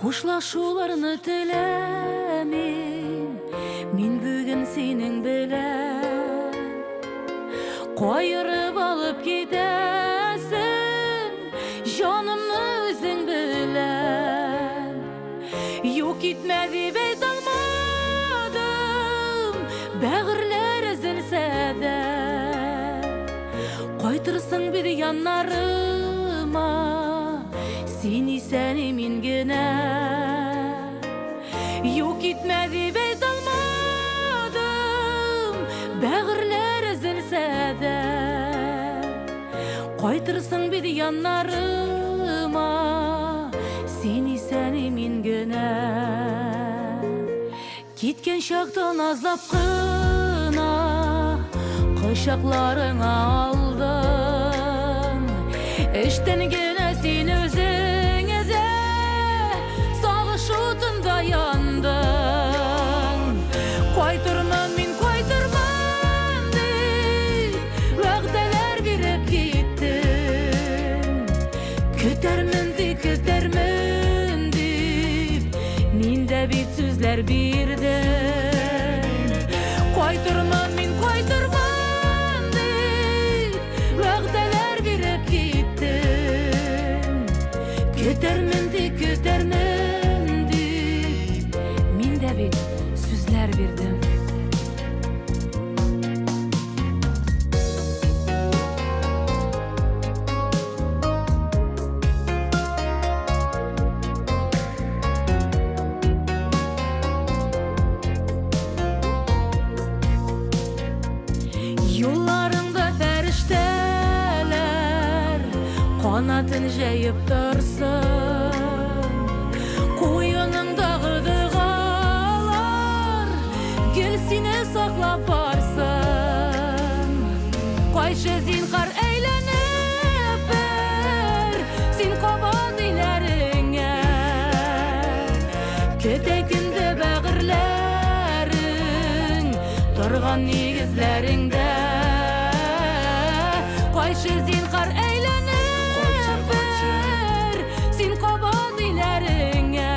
Хушлашуларны теләмим мин бүген синең белән. Кайырып алып китәсең җанымны үзең белән. Юк итмә дип әйтә алмадым, бәгырьләр өзелсә дә. Кайтырсың бит яннарыма, син исән мин генә. Юк итмә дип әйтә алмадым, бәгырьләр өзелсә дә. Кайтырсың бит яннарыма, син исән мин генә. Киткән чакта назлап кына кочакларыңа алдым. Эштән генә син үзеңә дә сагыш утында яндың. Кайтырмын мин, кайтырмын дип вәгъдәләр биреп киттең. Көтәрмен дип мин дә бит сүзләр бирдем. Кайтырмын мин, кайтырмын дип вәгъдәләр биреп киттең. Көтәрмен дип мин дә бит сүзләр бирдем. Юлларымда фәрештәләр канатын җәеп торсын. Куеныңдагы дога гел сине саклап барсын. Кайчы зинһар әйләнеп бер син кабат иләреңә. Көтә көндә бәгырьләрең торган нигезләреңдә. Кайчы зинһар әйләнеп бер син кабат иләреңә.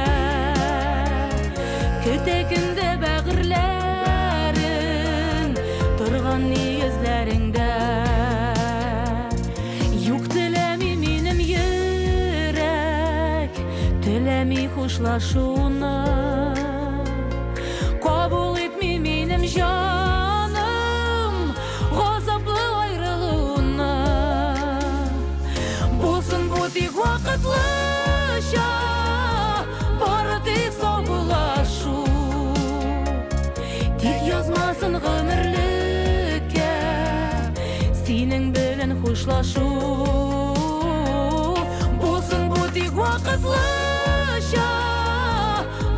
Көтә көндә бәгырьләрең торган нигезләреңдә. Юк теләми минем йөрәк, теләми хушлашуны. Кабул итми минем җаным газаплы аерылуны. Булсын бу тик вакытлыча, бары тик саубулашу. Тик язмасын гомерлеккә синең белән хушлашу. Булсын бу тик вакытлыча,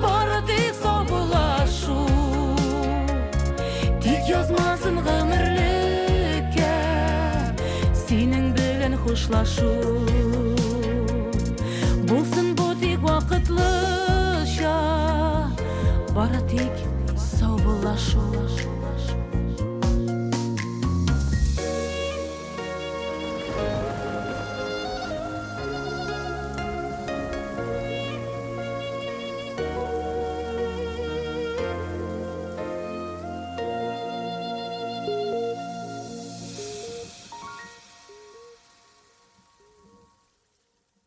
бары тик саубулашу. Тик язмасын гомерлеккә синең белән хушлашу.